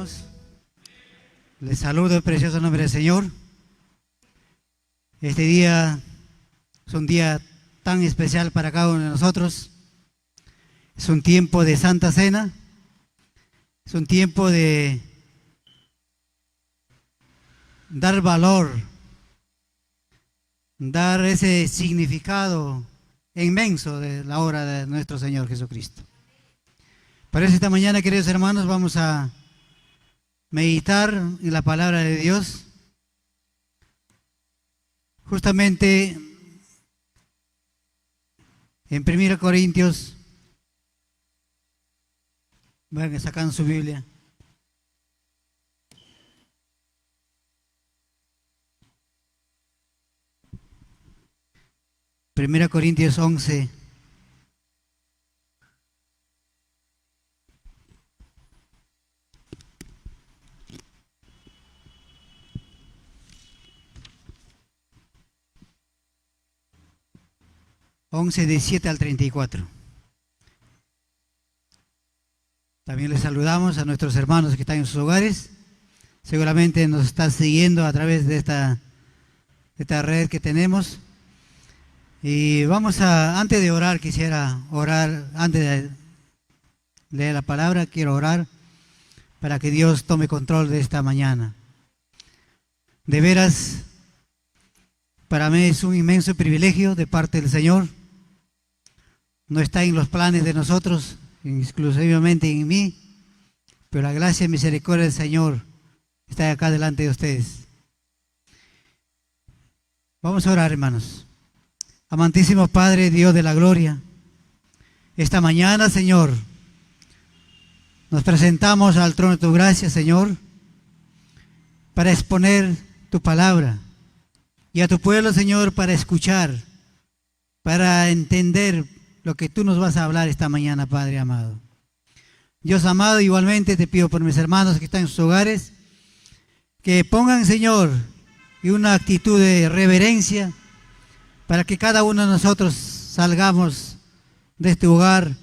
hermanos, les saludo en precioso nombre del Señor. Este día es un día tan especial para cada uno de nosotros. Es un tiempo de Santa Cena, es un tiempo de dar valor, dar ese significado inmenso de la obra de nuestro Señor Jesucristo. Por eso esta mañana, queridos hermanos, vamos a meditar en la palabra de Dios. Justamente en 1 Corintios, vayan sacando su Biblia. Primera Corintios 11. De 7 al 34. También les saludamos a nuestros hermanos que están en sus hogares. Seguramente nos están siguiendo a través de esta red que tenemos. Y antes de orar, quisiera orar, antes de leer la palabra, quiero orar para que Dios tome control de esta mañana. De veras, para mí es un inmenso privilegio de parte del Señor. No está en los planes de nosotros, exclusivamente en mí, pero la gracia y misericordia del Señor está acá delante de ustedes. Vamos a orar, hermanos. Amantísimo Padre, Dios de la gloria, esta mañana, Señor, nos presentamos al trono de tu gracia, Señor, para exponer tu palabra y a tu pueblo, Señor, para escuchar, para entender lo que tú nos vas a hablar esta mañana, Padre amado. Dios amado, igualmente te pido por mis hermanos que están en sus hogares, que pongan, Señor, y una actitud de reverencia para que cada uno de nosotros salgamos de este hogar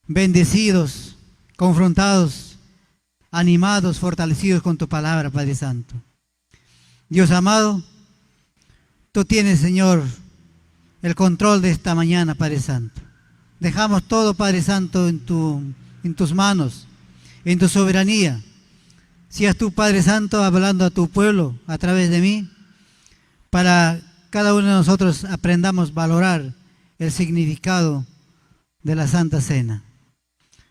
bendecidos, confrontados, animados, fortalecidos con tu palabra, Padre Santo. Dios amado, tú tienes, Señor, el control de esta mañana, Padre Santo. Dejamos todo, Padre Santo, en tus manos, en tu soberanía. Seas tú, Padre Santo, hablando a tu pueblo a través de mí, para cada uno de nosotros aprendamos a valorar el significado de la Santa Cena.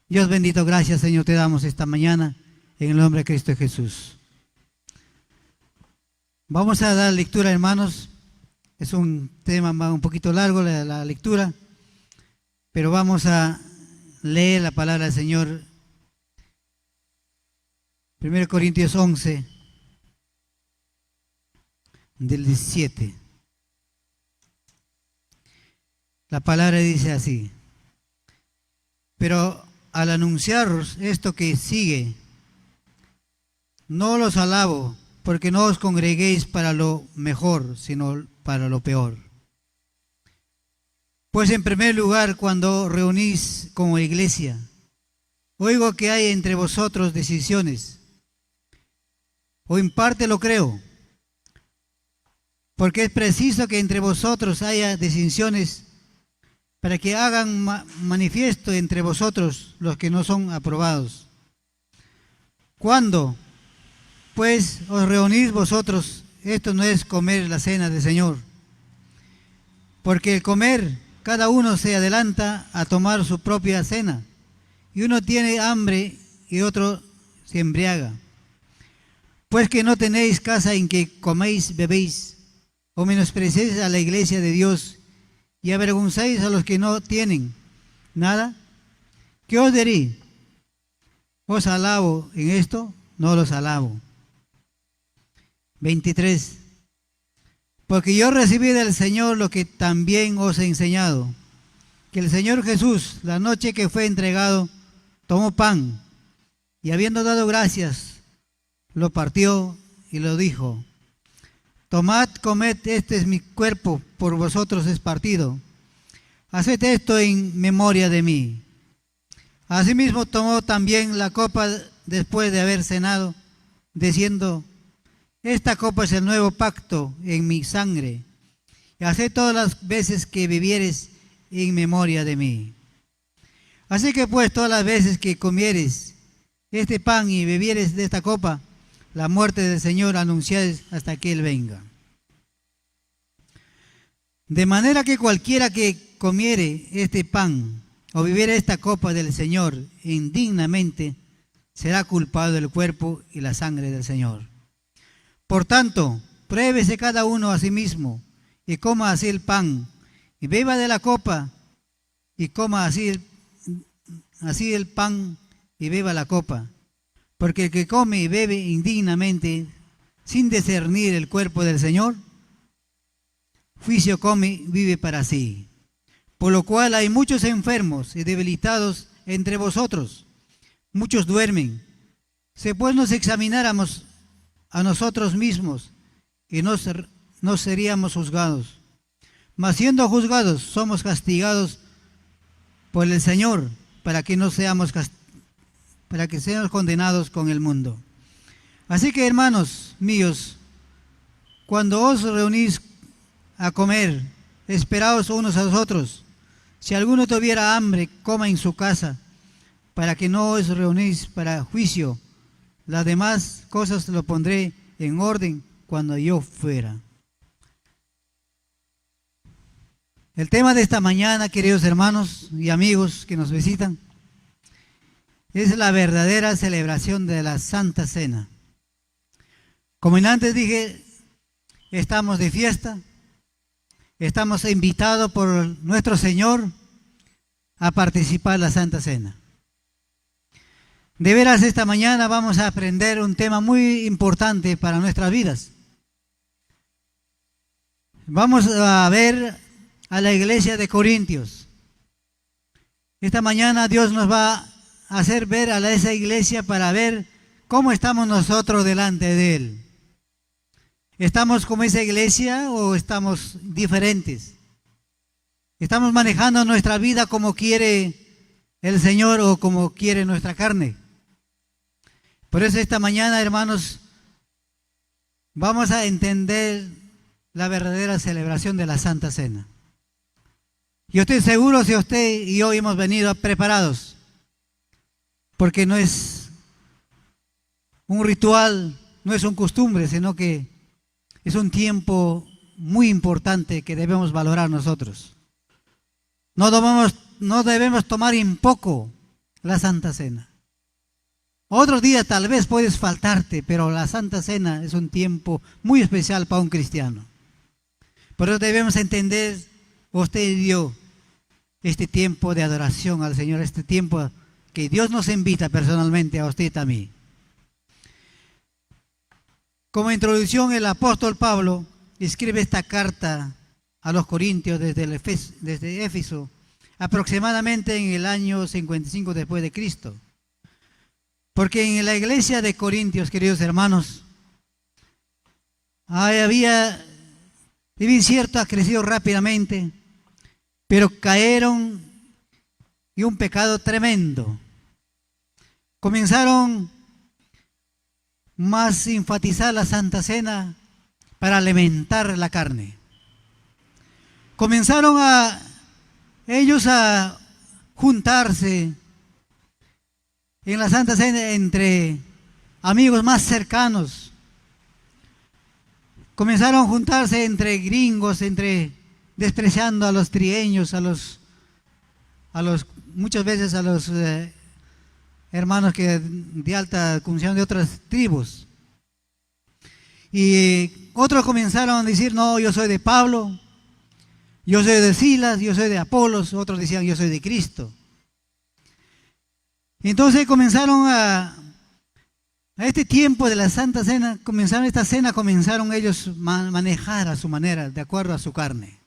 Dios bendito, gracias, Señor, te damos esta mañana en el nombre de Cristo Jesús. Vamos a dar lectura, hermanos. Es un tema un poquito largo la lectura, pero vamos a leer la palabra del Señor. 1 Corintios 11, del 17. La palabra dice así: pero al anunciaros esto que sigue, no los alabo, porque no os congreguéis para lo mejor, sino para lo peor. Pues en primer lugar, cuando reunís como iglesia, oigo que hay entre vosotros decisiones, o en parte lo creo, porque es preciso que entre vosotros haya distinciones para que hagan manifiesto entre vosotros los que no son aprobados. Cuando pues os reunís vosotros, esto no es comer la cena del Señor, porque el comer, cada uno se adelanta a tomar su propia cena, y uno tiene hambre y otro se embriaga. Pues que no tenéis casa en que coméis, bebéis, o menospreciéis a la iglesia de Dios, y avergonzáis a los que no tienen nada. ¿Qué os diré? ¿Os alabo en esto? No los alabo. 23. Porque yo recibí del Señor lo que también os he enseñado, que el Señor Jesús, la noche que fue entregado, tomó pan, y habiendo dado gracias, lo partió y lo dijo: tomad, comed, este es mi cuerpo, por vosotros es partido. Haced esto en memoria de mí. Asimismo tomó también la copa después de haber cenado, diciendo: esta copa es el nuevo pacto en mi sangre. Y haced todas las veces que vivieres en memoria de mí. Así que pues todas las veces que comieres este pan y bebieres de esta copa, la muerte del Señor anunciáis hasta que Él venga. De manera que cualquiera que comiere este pan o bebiere esta copa del Señor indignamente, será culpado del cuerpo y la sangre del Señor. Por tanto, pruébese cada uno a sí mismo, y coma así el pan, y beba de la copa, y coma así el pan, y beba la copa. Porque el que come y bebe indignamente, sin discernir el cuerpo del Señor, juicio come y vive para sí. Por lo cual hay muchos enfermos y debilitados entre vosotros, muchos duermen. Si pues nos examináramos a nosotros mismos, y no seríamos juzgados. Mas siendo juzgados, somos castigados por el Señor, para que seamos condenados con el mundo. Así que, hermanos míos, cuando os reunís a comer, esperaos unos a los otros. Si alguno tuviera hambre, coma en su casa, para que no os reunís para juicio. Las demás cosas lo pondré en orden cuando yo fuera. El tema de esta mañana, queridos hermanos y amigos que nos visitan, es la verdadera celebración de la Santa Cena. Como antes dije, estamos de fiesta, estamos invitados por nuestro Señor a participar en la Santa Cena. De veras, esta mañana vamos a aprender un tema muy importante para nuestras vidas. Vamos a ver a la iglesia de Corintios. Esta mañana Dios nos va a hacer ver a esa iglesia para ver cómo estamos nosotros delante de Él. ¿Estamos como esa iglesia o estamos diferentes? ¿Estamos manejando nuestra vida como quiere el Señor o como quiere nuestra carne? Por eso esta mañana, hermanos, vamos a entender la verdadera celebración de la Santa Cena. Yo estoy seguro si usted y yo hemos venido preparados, porque no es un ritual, no es una costumbre, sino que es un tiempo muy importante que debemos valorar nosotros. No debemos tomar en poco la Santa Cena. Otros días tal vez puedes faltarte, pero la Santa Cena es un tiempo muy especial para un cristiano. Por eso debemos entender, usted y yo, este tiempo de adoración al Señor, este tiempo que Dios nos invita personalmente a usted y a mí. Como introducción, el apóstol Pablo escribe esta carta a los Corintios desde Éfeso, aproximadamente en el año 55 después de Cristo. Porque en la iglesia de Corintios, queridos hermanos, si bien cierto, ha crecido rápidamente, pero cayeron en un pecado tremendo. Comenzaron más a enfatizar la Santa Cena para alimentar la carne. Comenzaron ellos a juntarse en la Santa Cena entre amigos más cercanos. Comenzaron a juntarse entre gringos, despreciando a los trieños, muchas veces a los hermanos de alta condición de otras tribus. Y otros comenzaron a decir: no, yo soy de Pablo, yo soy de Silas, yo soy de Apolos. Otros decían: yo soy de Cristo. Entonces comenzaron a este tiempo de la Santa Cena, comenzaron ellos a manejar a su manera, de acuerdo a su carne.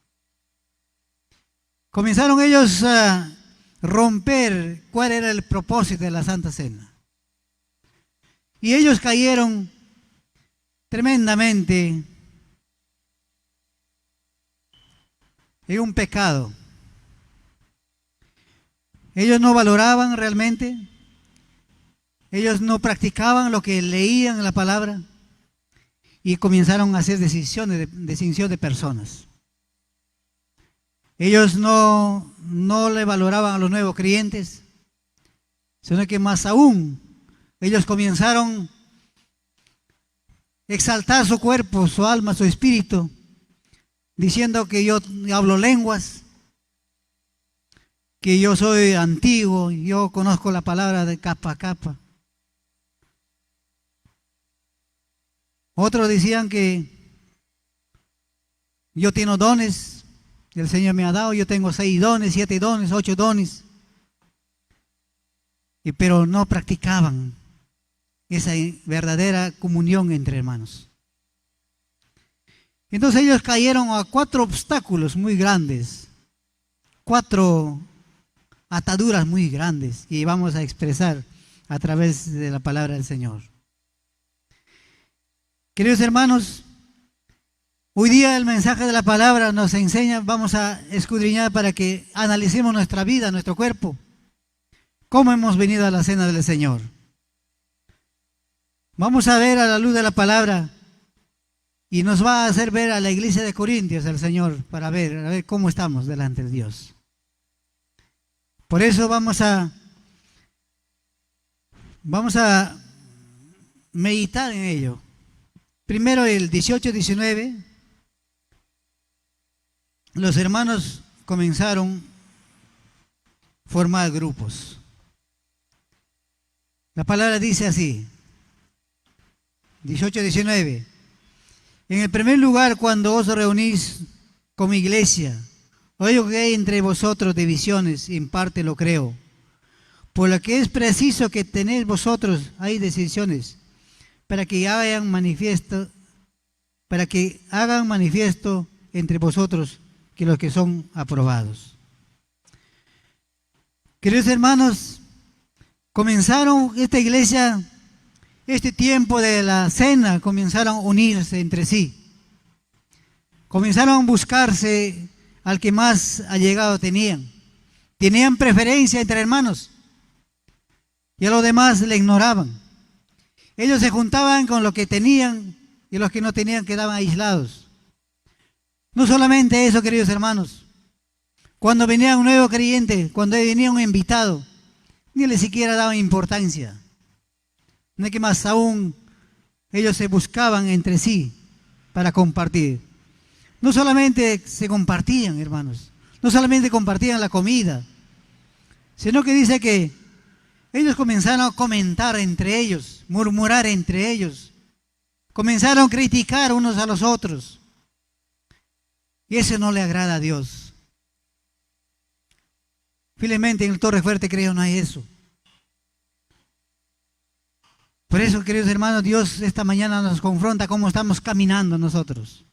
Comenzaron ellos a romper cuál era el propósito de la Santa Cena. Y ellos cayeron tremendamente en un pecado. Ellos no valoraban realmente, ellos no practicaban lo que leían en la palabra y comenzaron a hacer distinción de personas. Ellos no le valoraban a los nuevos creyentes, sino que más aún, ellos comenzaron a exaltar su cuerpo, su alma, su espíritu, diciendo que yo hablo lenguas, que yo soy antiguo, yo conozco la palabra de capa a capa. Otros decían que yo tengo dones, el Señor me ha dado, yo tengo 6 dones, 7 dones, 8 dones, pero no practicaban esa verdadera comunión entre hermanos. Entonces ellos cayeron a 4 obstáculos muy grandes, 4 ataduras muy grandes, y vamos a expresar a través de la palabra del Señor. Queridos hermanos, hoy día el mensaje de la palabra nos enseña, vamos a escudriñar para que analicemos nuestra vida, nuestro cuerpo, cómo hemos venido a la cena del Señor. Vamos a ver a la luz de la palabra y nos va a hacer ver a la iglesia de Corintios el Señor para ver cómo estamos delante de Dios. Por eso vamos a meditar en ello. Primero el 18-19, los hermanos comenzaron a formar grupos. La palabra dice así, 18-19, en el primer lugar, cuando os reunís como iglesia, oigo que hay entre vosotros divisiones, y en parte lo creo. Por lo que es preciso que tenéis vosotros, hay decisiones, para que hagan manifiesto entre vosotros que los que son aprobados. Queridos hermanos, comenzaron esta iglesia, este tiempo de la cena, comenzaron a unirse entre sí. Comenzaron a buscarse al que más allegado tenían. Tenían preferencia entre hermanos y a los demás le ignoraban. Ellos se juntaban con lo que tenían y los que no tenían quedaban aislados. No solamente eso, queridos hermanos. Cuando venía un nuevo creyente, cuando venía un invitado, ni le siquiera daban importancia. No es que más aún ellos se buscaban entre sí para compartir. No solamente se compartían, hermanos, no solamente compartían la comida, sino que dice que ellos comenzaron a comentar entre ellos, murmurar entre ellos, comenzaron a criticar unos a los otros. Y eso no le agrada a Dios. Felizmente en el Torre Fuerte creo no hay eso. Por eso, queridos hermanos, Dios esta mañana nos confronta cómo estamos caminando nosotros.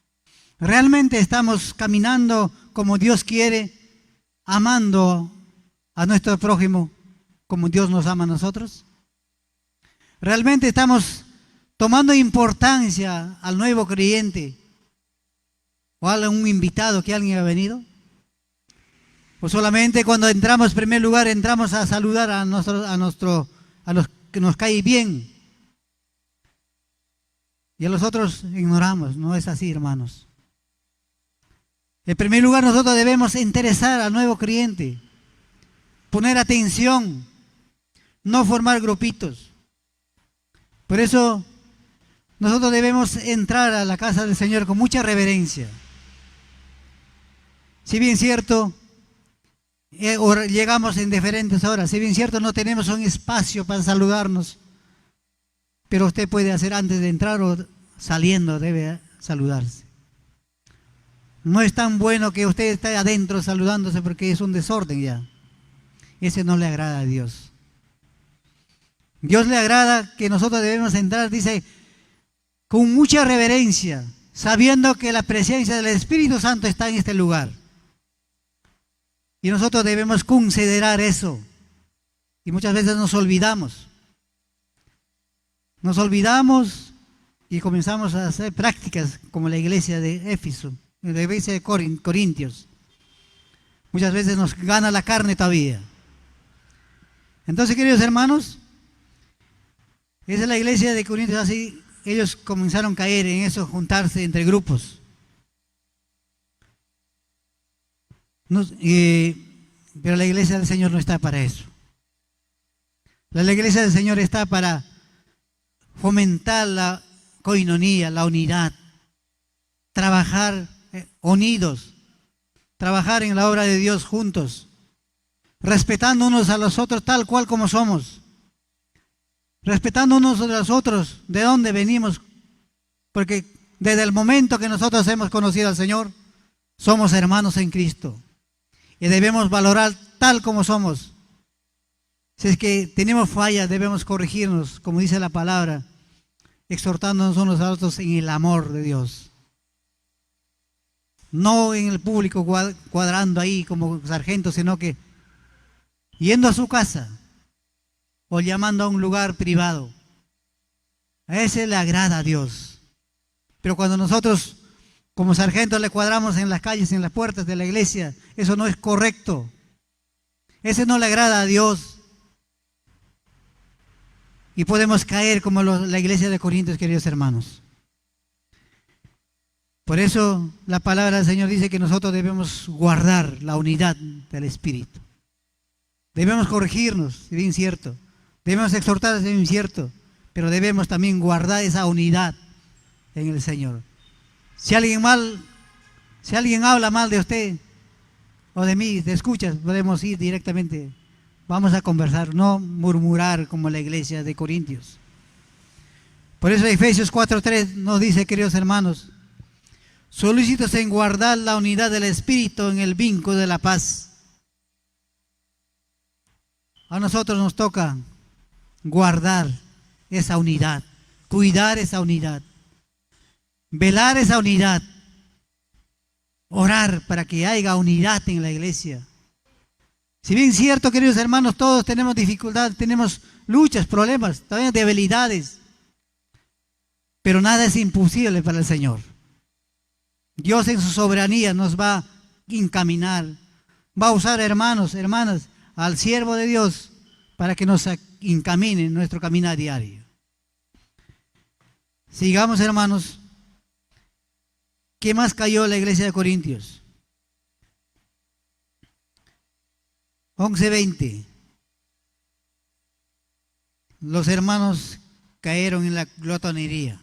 ¿Realmente estamos caminando como Dios quiere, amando a nuestro prójimo como Dios nos ama a nosotros? ¿Realmente estamos tomando importancia al nuevo creyente o a un invitado que alguien ha venido? ¿O solamente cuando entramos en primer lugar entramos a saludar a los que nos cae bien y a los otros ignoramos? No es así, hermanos. En primer lugar, nosotros debemos interesar al nuevo creyente, poner atención, no formar grupitos. Por eso nosotros debemos entrar a la casa del Señor con mucha reverencia. Si bien cierto, llegamos en diferentes horas, si bien cierto no tenemos un espacio para saludarnos, pero usted puede hacer antes de entrar o saliendo, debe saludarse. No es tan bueno que usted esté adentro saludándose porque es un desorden ya. Ese no le agrada a Dios. Dios le agrada que nosotros debemos entrar, dice, con mucha reverencia, sabiendo que la presencia del Espíritu Santo está en este lugar. Y nosotros debemos considerar eso. Y muchas veces nos olvidamos. Nos olvidamos y comenzamos a hacer prácticas como la iglesia de Éfeso, la iglesia de Corintios. Muchas veces nos gana la carne todavía. Entonces, queridos hermanos, esa es la iglesia de Corintios. Así ellos comenzaron a caer en eso, juntarse entre grupos. Pero la iglesia del Señor no está para eso. La iglesia del Señor está para fomentar la coinonía, la unidad, trabajar unidos, trabajar en la obra de Dios juntos, respetando unos a los otros tal cual como somos, respetando unos a los otros de dónde venimos, porque desde el momento que nosotros hemos conocido al Señor, somos hermanos en Cristo y debemos valorar tal como somos. Si es que tenemos fallas, debemos corregirnos, como dice la palabra, exhortándonos unos a otros en el amor de Dios. No en el público cuadrando ahí como sargento, sino que yendo a su casa o llamando a un lugar privado. A ese le agrada a Dios. Pero cuando nosotros como sargentos le cuadramos en las calles, en las puertas de la iglesia, eso no es correcto. Ese no le agrada a Dios. Y podemos caer como la iglesia de Corintios, queridos hermanos. Por eso la palabra del Señor dice que nosotros debemos guardar la unidad del Espíritu. Debemos corregirnos, es bien cierto. Debemos exhortar, es bien cierto. Pero debemos también guardar esa unidad en el Señor. Si alguien habla mal de usted o de mí, te escuchas, podemos ir directamente. Vamos a conversar, no murmurar como la iglesia de Corintios. Por eso Efesios 4:3 nos dice, queridos hermanos, solícitos en guardar la unidad del Espíritu en el vínculo de la paz. A nosotros nos toca guardar esa unidad, cuidar esa unidad, velar esa unidad, orar para que haya unidad en la iglesia. Si bien es cierto, queridos hermanos, todos tenemos dificultades, tenemos luchas, problemas, también debilidades, pero nada es imposible para el Señor. Dios en su soberanía nos va a encaminar, va a usar hermanos, hermanas, al siervo de Dios para que nos encamine en nuestro caminar diario. Sigamos, hermanos. ¿Qué más cayó la iglesia de Corintios? 11:20. Los hermanos cayeron en la glotonería.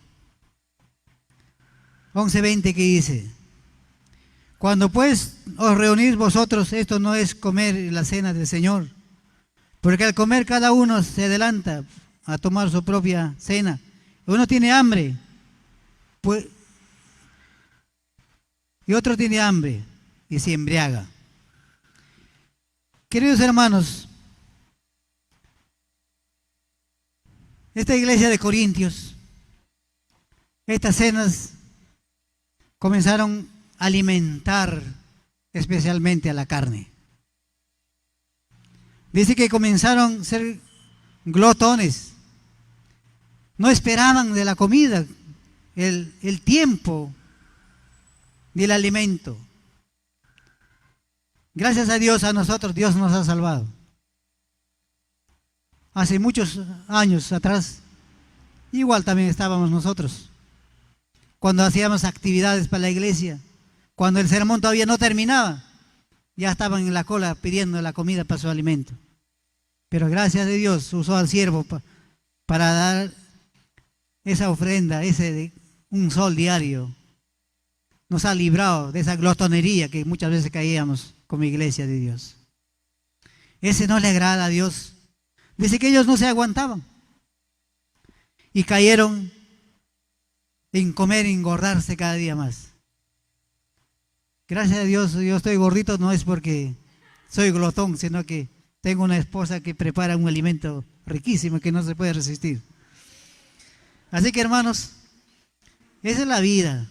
11:20 que dice: cuando pues os reunís vosotros, esto no es comer la cena del Señor, porque al comer cada uno se adelanta a tomar su propia cena. Uno tiene hambre, pues, y otro tiene hambre y se embriaga. Queridos hermanos, esta iglesia de Corintios, estas cenas comenzaron a alimentar especialmente a la carne. Dice que comenzaron a ser glotones. No esperaban de la comida el tiempo del alimento. Gracias a Dios, a nosotros, Dios nos ha salvado. Hace muchos años atrás, igual también estábamos nosotros. Cuando hacíamos actividades para la iglesia, cuando el sermón todavía no terminaba, ya estaban en la cola pidiendo la comida para su alimento. Pero gracias a Dios usó al siervo para dar esa ofrenda, un sol diario. Nos ha librado de esa glotonería que muchas veces caíamos como iglesia de Dios. Ese no le agrada a Dios. Dice que ellos no se aguantaban y cayeron en comer y engordarse cada día más. Gracias a Dios, yo estoy gordito no es porque soy glotón, sino que tengo una esposa que prepara un alimento riquísimo que no se puede resistir. Así que, hermanos, esa es la vida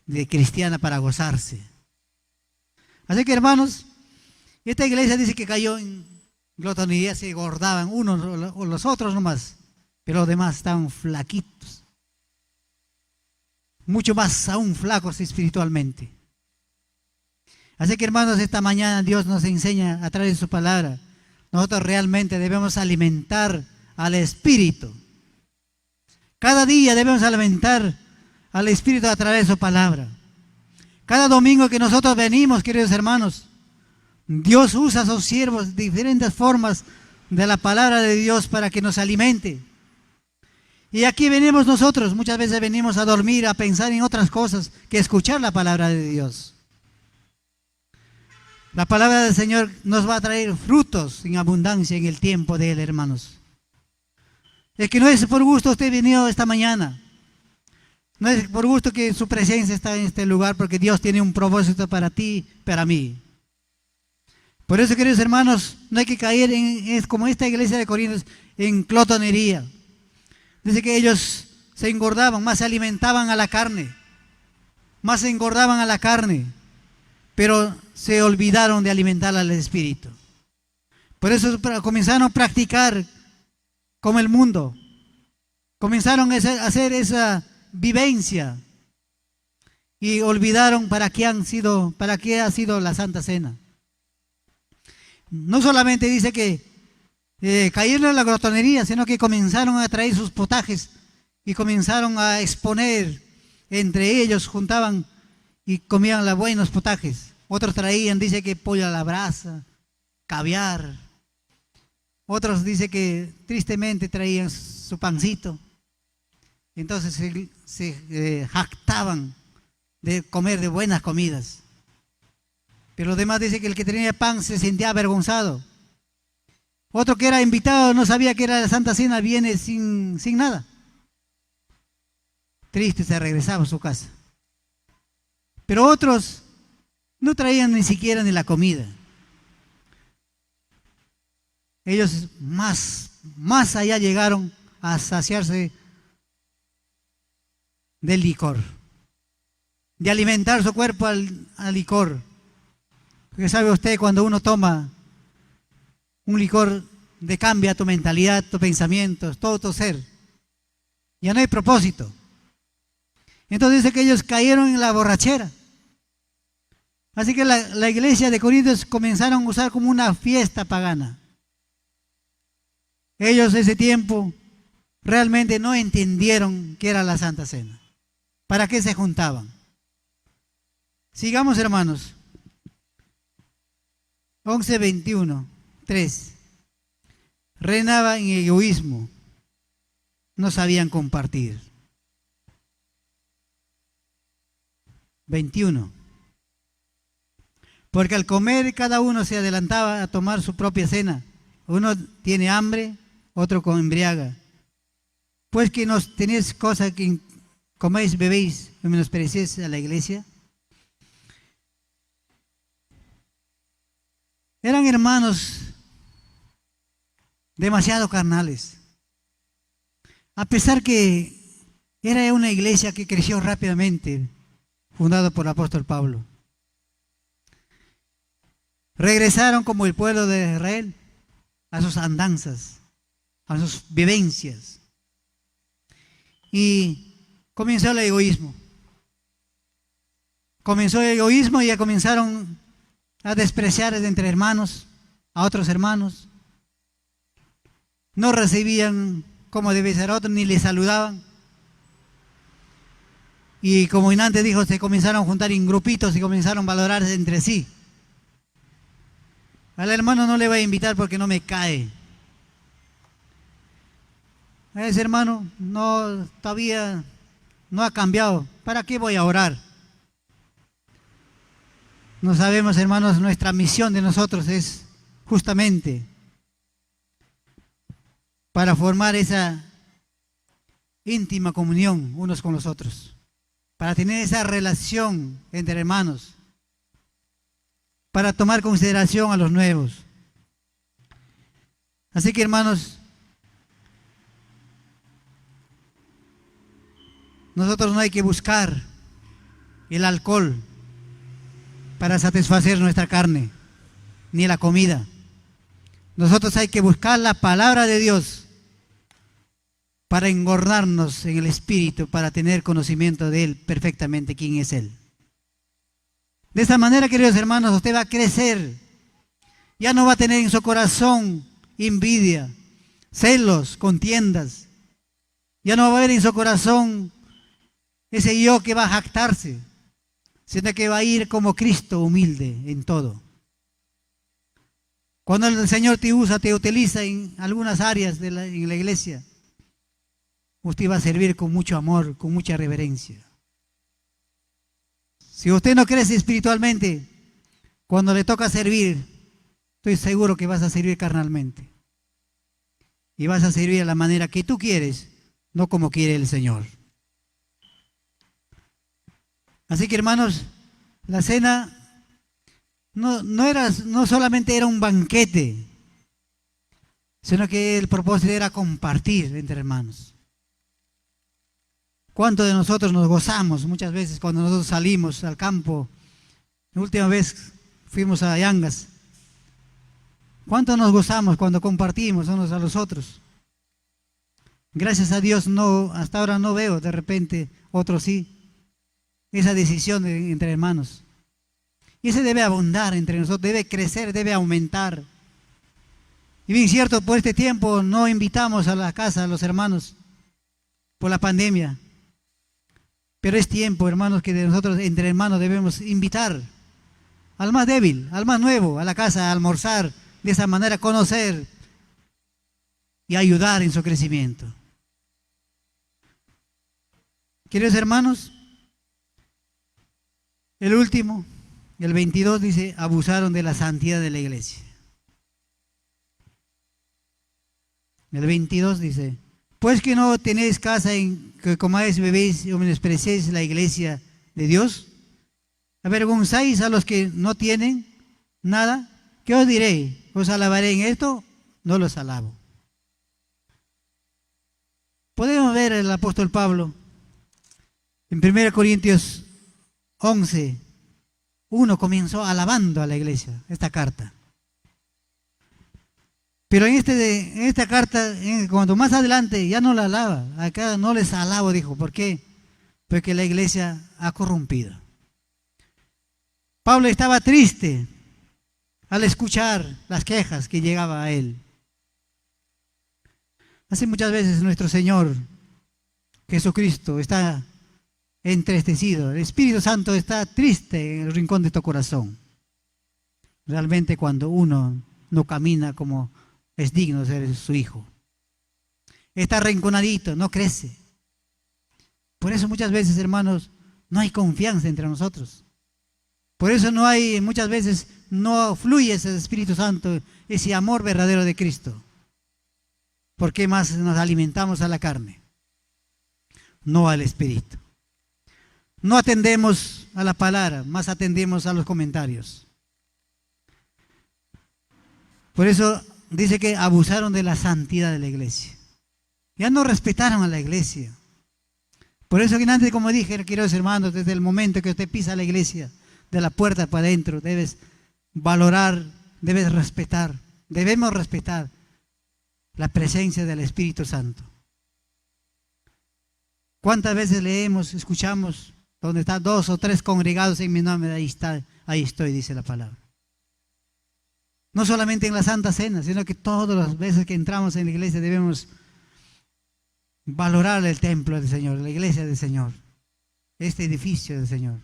de cristiana para gozarse. Así que, hermanos, esta iglesia dice que cayó en glotonería, se engordaban unos o los otros nomás, pero los demás estaban flaquitos, mucho más aún flacos espiritualmente. Así que, hermanos, esta mañana Dios nos enseña a través de su palabra nosotros realmente debemos alimentar al Espíritu. Cada día debemos alimentar al Espíritu a través de su palabra. Cada domingo que nosotros venimos, queridos hermanos, Dios usa a sus siervos de diferentes formas de la palabra de Dios para que nos alimente. Y aquí venimos nosotros, muchas veces venimos a dormir, a pensar en otras cosas que escuchar la palabra de Dios. La palabra del Señor nos va a traer frutos en abundancia en el tiempo de Él, hermanos. Es que no es por gusto usted venido esta mañana. No es por gusto que su presencia está en este lugar, porque Dios tiene un propósito para ti, para mí. Por eso, queridos hermanos, no hay que caer es como esta iglesia de Corintios, en glotonería. Dice que ellos se engordaban, más se alimentaban a la carne, más se engordaban a la carne, pero se olvidaron de alimentar al Espíritu. Por eso comenzaron a practicar como el mundo, comenzaron a hacer esa vivencia y olvidaron para qué ha sido la Santa Cena. No solamente dice que cayeron en la glotonería, sino que comenzaron a traer sus potajes y comenzaron a exponer, entre ellos juntaban y comían los buenos potajes. Otros traían, dice que pollo a la brasa, caviar. Otros dice que tristemente traían su pancito. Entonces se jactaban de comer de buenas comidas. Pero los demás dice que el que tenía pan se sentía avergonzado. Otro que era invitado no sabía que era la Santa Cena, viene sin nada. Triste, se regresaba a su casa. Pero otros no traían ni siquiera ni la comida. Ellos más allá llegaron a saciarse del licor, de alimentar su cuerpo al licor. Porque sabe usted, cuando uno toma un licor, cambia tu mentalidad, tus pensamientos, todo tu ser. Ya no hay propósito. Entonces dice que ellos cayeron en la borrachera. Así que la iglesia de Corintios comenzaron a usar como una fiesta pagana. Ellos ese tiempo realmente no entendieron qué era la Santa Cena. ¿Para qué se juntaban? Sigamos, hermanos. 11:21:3. Reinaba en egoísmo, no sabían compartir. 21. Porque al comer cada uno se adelantaba a tomar su propia cena. Uno tiene hambre, otro embriaga. Pues que no tenéis cosa que coméis, bebéis y menospreciéis a la iglesia. Eran hermanos demasiado carnales. A pesar que era una iglesia que creció rápidamente, fundada por el apóstol Pablo. Regresaron como el pueblo de Israel a sus andanzas, a sus vivencias. Y comenzó el egoísmo. Comenzó el egoísmo y ya comenzaron a despreciar entre hermanos a otros hermanos. No recibían como debe ser otros, ni les saludaban. Y como antes dijo, se comenzaron a juntar en grupitos y comenzaron a valorarse entre sí. Al hermano no le voy a invitar porque no me cae. A ese hermano todavía no ha cambiado. ¿Para qué voy a orar? No sabemos, hermanos, nuestra misión de nosotros es justamente para formar esa íntima comunión unos con los otros, para tener esa relación entre hermanos, para tomar consideración a los nuevos. Así que, hermanos, nosotros no hay que buscar el alcohol para satisfacer nuestra carne, ni la comida. Nosotros hay que buscar la palabra de Dios para engordarnos en el espíritu, para tener conocimiento de Él perfectamente, quién es Él. De esa manera, queridos hermanos, usted va a crecer Ya no va a tener en su corazón envidia, celos, contiendas. Ya no va a haber en su corazón ese yo que va a jactarse, sino que va a ir como Cristo, humilde en todo. Cuando el Señor te usa, te utiliza en algunas áreas en la iglesia, usted va a servir con mucho amor, con mucha reverencia. Si usted no crece espiritualmente, cuando le toca servir, estoy seguro que vas a servir carnalmente. Y vas a servir a la manera que tú quieres, no como quiere el Señor. Así que, hermanos, la cena no solamente era un banquete, sino que el propósito era compartir entre hermanos. ¿Cuántos de nosotros nos gozamos muchas veces cuando nosotros salimos al campo? La última vez fuimos a Yangas. ¿Cuánto nos gozamos cuando compartimos unos a los otros? Gracias a Dios hasta ahora no veo, de repente otros sí, esa decisión entre hermanos. Y ese debe abundar entre nosotros, debe crecer, debe aumentar. Y bien cierto, por este tiempo no invitamos a la casa a los hermanos por la pandemia. Pero es tiempo, hermanos, que de nosotros entre hermanos debemos invitar al más débil, al más nuevo, a la casa a almorzar, de esa manera conocer y ayudar en su crecimiento. Queridos hermanos, el último, el 22 dice, abusaron de la santidad de la iglesia. El 22 dice, pues que no tenéis casa en que comáis, bebéis o menospreciéis la iglesia de Dios, avergonzáis a los que no tienen nada. ¿Qué os diré? ¿Os alabaré en esto? No los alabo. Podemos ver el apóstol Pablo en 1 Corintios 11, 1 comenzó alabando a la iglesia, esta carta. Pero en esta carta, cuando más adelante ya no la alaba, acá no les alabo, dijo. ¿Por qué? Porque la iglesia ha corrompido. Pablo estaba triste al escuchar las quejas que llegaban a él. Así muchas veces nuestro Señor Jesucristo está entristecido. El Espíritu Santo está triste en el rincón de tu corazón. Realmente cuando uno no camina como es digno de ser su hijo. Está arrinconadito, no crece. Por eso muchas veces, hermanos, no hay confianza entre nosotros. Por eso muchas veces no fluye ese Espíritu Santo, ese amor verdadero de Cristo. ¿Por qué más nos alimentamos a la carne? No al Espíritu. No atendemos a la palabra, más atendemos a los comentarios. Por eso dice que abusaron de la santidad de la iglesia. Ya no respetaron a la iglesia. Por eso que antes, como dije, queridos hermanos, desde el momento que usted pisa la iglesia, de la puerta para adentro, debes valorar, debes respetar, debemos respetar la presencia del Espíritu Santo. ¿Cuántas veces leemos, escuchamos, donde están 2 o 3 congregados en mi nombre, ahí estoy, dice la palabra? No solamente en la Santa Cena, sino que todas las veces que entramos en la iglesia debemos valorar el templo del Señor, la iglesia del Señor, este edificio del Señor.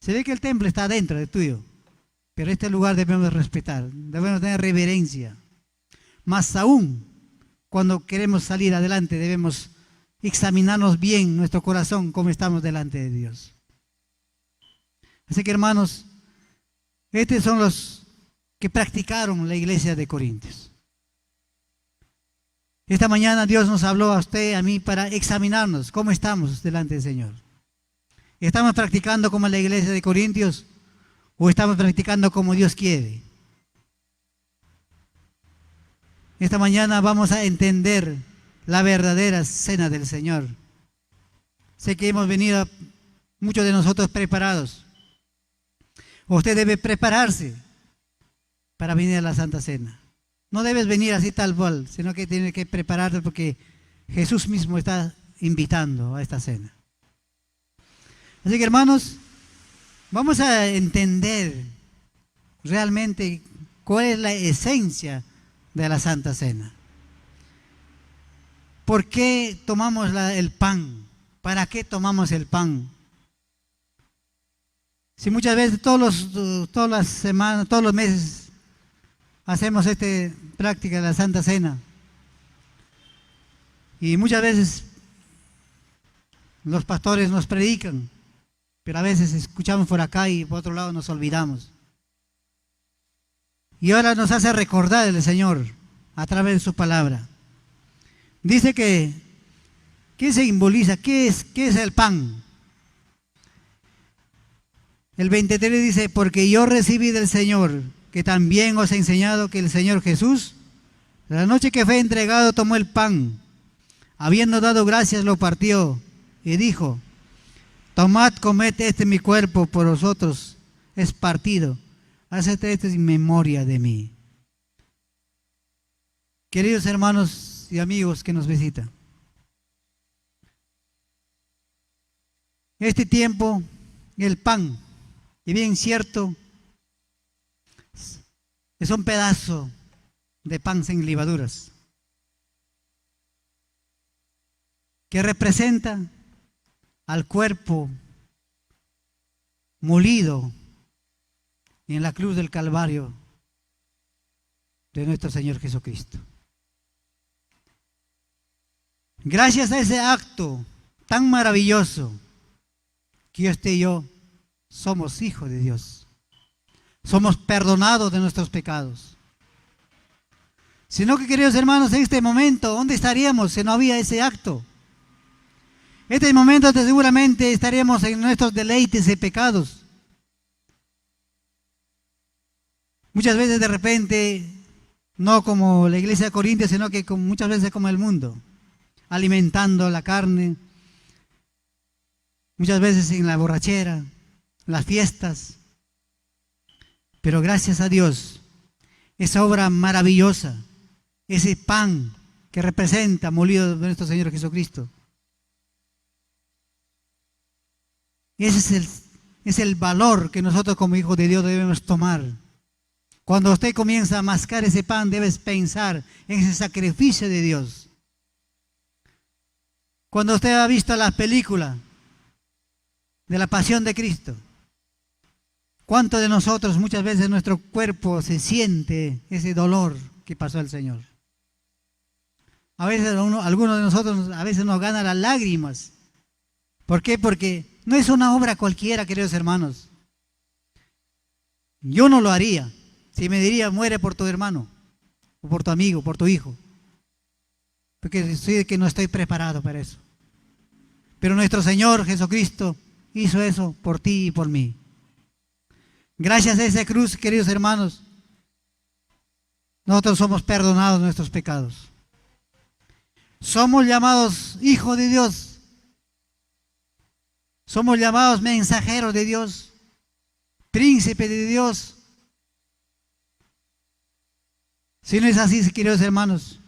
Se ve que el templo está dentro de tuyo, pero este lugar debemos respetar, debemos tener reverencia. Más aún, cuando queremos salir adelante, debemos examinarnos bien nuestro corazón, cómo estamos delante de Dios. Así que, hermanos, estos son los que practicaron la iglesia de Corintios. Esta mañana Dios nos habló a usted, a mí, para examinarnos cómo estamos delante del Señor. ¿Estamos practicando como la iglesia de Corintios o estamos practicando como Dios quiere? Esta mañana vamos a entender la verdadera cena del Señor. Sé que hemos venido muchos de nosotros preparados. Usted debe prepararse para venir a la Santa Cena. No debes venir así tal cual, sino que tienes que prepararte porque Jesús mismo está invitando a esta cena. Así que, hermanos, vamos a entender realmente ¿Cuál es la esencia de la Santa Cena? ¿Por qué tomamos el pan? ¿Para qué tomamos el pan? Si muchas veces todas las semanas, todos los meses hacemos esta práctica de la Santa Cena, y muchas veces los pastores nos predican, pero a veces escuchamos por acá y por otro lado nos olvidamos. Y ahora nos hace recordar el Señor a través de su palabra. Dice que, ¿qué simboliza? ¿Qué es el pan? El 23 dice, porque yo recibí del Señor, que también os he enseñado que el Señor Jesús, la noche que fue entregado, tomó el pan, habiendo dado gracias, lo partió y dijo, tomad, comed, este mi cuerpo por vosotros es partido, haced esto en memoria de mí. Queridos hermanos y amigos que nos visitan, este tiempo, el pan, y bien cierto, es un pedazo de pan sin levaduras, que representa al cuerpo molido en la cruz del Calvario de nuestro Señor Jesucristo. Gracias a ese acto tan maravilloso, que usted y yo somos hijos de Dios. Somos perdonados de nuestros pecados. Sino que, queridos hermanos, en este momento, ¿dónde estaríamos si no había ese acto? En este momento seguramente estaríamos en nuestros deleites y pecados. Muchas veces de repente, no como la iglesia de Corintios, sino que muchas veces como el mundo, alimentando la carne, muchas veces en la borrachera, las fiestas. Pero gracias a Dios, esa obra maravillosa, ese pan que representa molido de nuestro Señor Jesucristo, ese es el valor que nosotros como hijos de Dios debemos tomar. Cuando usted comienza a mascar ese pan, debes pensar en ese sacrificio de Dios. Cuando usted ha visto la película de la Pasión de Cristo, ¿cuántos de nosotros muchas veces nuestro cuerpo se siente ese dolor que pasó el Señor? A veces algunos de nosotros a veces nos ganan las lágrimas. ¿Por qué? Porque no es una obra cualquiera, queridos hermanos. Yo no lo haría si me diría muere por tu hermano, o por tu amigo, por tu hijo. Porque sé que no estoy preparado para eso. Pero nuestro Señor Jesucristo hizo eso por ti y por mí. Gracias a esa cruz, queridos hermanos, nosotros somos perdonados de nuestros pecados. Somos llamados hijos de Dios. Somos llamados mensajeros de Dios, príncipes de Dios. Si no es así, queridos hermanos,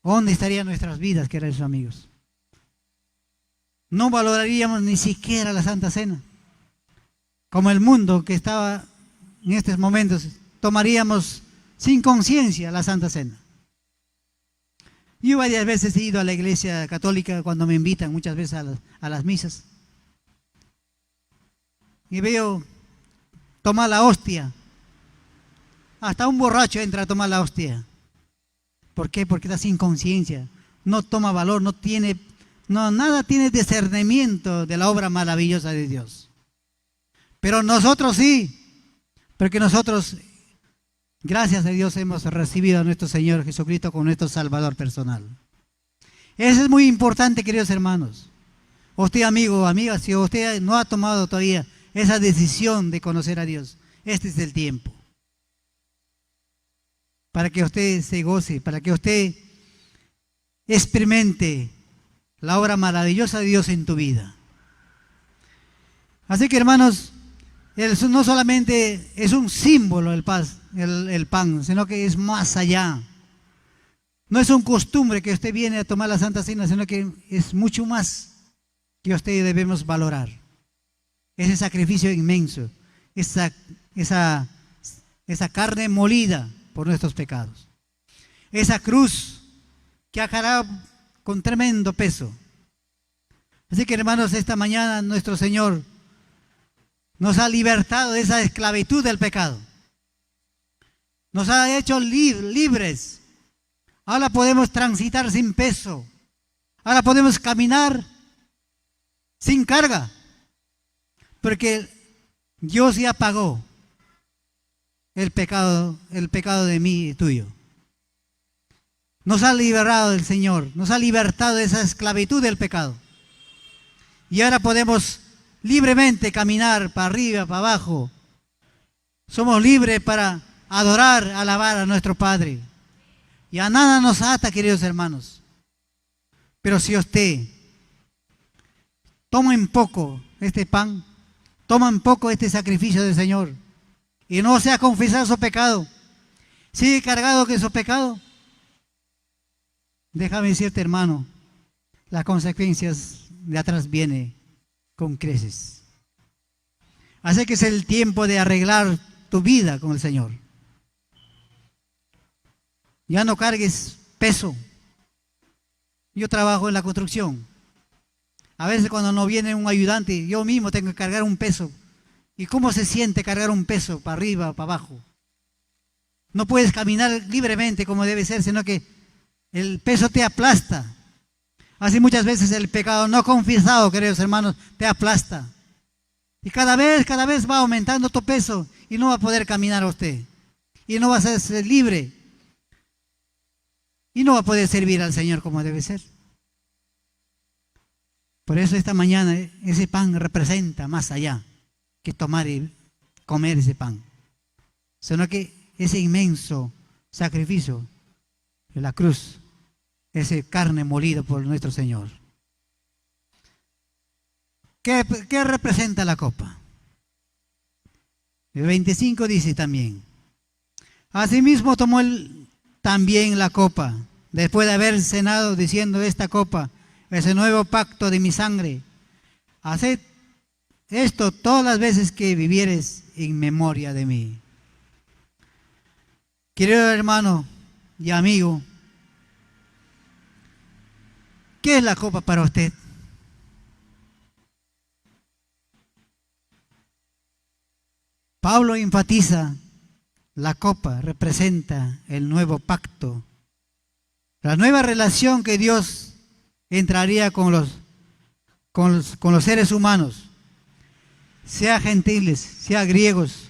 ¿dónde estarían nuestras vidas, queridos amigos? No valoraríamos ni siquiera la Santa Cena. Como el mundo que estaba en estos momentos, tomaríamos sin conciencia la Santa Cena. Yo varias veces he ido a la iglesia católica cuando me invitan muchas veces a las misas. Y veo tomar la hostia. Hasta un borracho entra a tomar la hostia. ¿Por qué? Porque está sin conciencia. No toma valor, nada tiene discernimiento de la obra maravillosa de Dios. Pero nosotros sí, porque nosotros, gracias a Dios, hemos recibido a nuestro Señor Jesucristo como nuestro Salvador personal. Eso es muy importante, queridos hermanos. Usted, amigo, amiga, si usted no ha tomado todavía esa decisión de conocer a Dios, este es el tiempo. Para que usted se goce, para que usted experimente la obra maravillosa de Dios en tu vida. Así que, hermanos, no solamente es un símbolo el pan, sino que es más allá. No es una costumbre que usted viene a tomar la Santa Cena, sino que es mucho más que usted debemos valorar. Ese sacrificio inmenso, esa esa carne molida por nuestros pecados. Esa cruz que ha cargado con tremendo peso. Así que, hermanos, esta mañana nuestro Señor nos ha libertado de esa esclavitud del pecado. Nos ha hecho libres. Ahora podemos transitar sin peso. Ahora podemos caminar sin carga. Porque Dios ya pagó el pecado de mí y tuyo. Nos ha liberado el Señor. Nos ha libertado de esa esclavitud del pecado. Y ahora podemos libremente caminar para arriba, para abajo. Somos libres para adorar, alabar a nuestro Padre. Y a nada nos ata, queridos hermanos. Pero si usted toma en poco este pan, toma en poco este sacrificio del Señor, y no se ha confesado su pecado, sigue cargado con su pecado, déjame decirte, hermano, las consecuencias de atrás vienen con creces. Así que es el tiempo de arreglar tu vida con el Señor. Ya no cargues peso. Yo trabajo en la construcción. A veces cuando no viene un ayudante, yo mismo tengo que cargar un peso. ¿Y cómo se siente cargar un peso para arriba, para abajo? No puedes caminar libremente como debe ser, sino que el peso te aplasta. Así muchas veces el pecado no confesado, queridos hermanos, te aplasta. Y cada vez va aumentando tu peso y no va a poder caminar usted. Y no va a ser libre. Y no va a poder servir al Señor como debe ser. Por eso esta mañana ese pan representa más allá que tomar y comer ese pan. Sino que ese inmenso sacrificio de la cruz, ese carne molida por nuestro Señor. ¿Qué representa la copa? El 25 dice también: asimismo tomó él también la copa, después de haber cenado, diciendo: esta copa es el nuevo pacto de mi sangre. Haced esto todas las veces que vivieres en memoria de mí. Querido hermano y amigo, ¿qué es la copa para usted? Pablo enfatiza: la copa representa el nuevo pacto, la nueva relación que Dios entraría con los seres humanos, sea gentiles, sea griegos,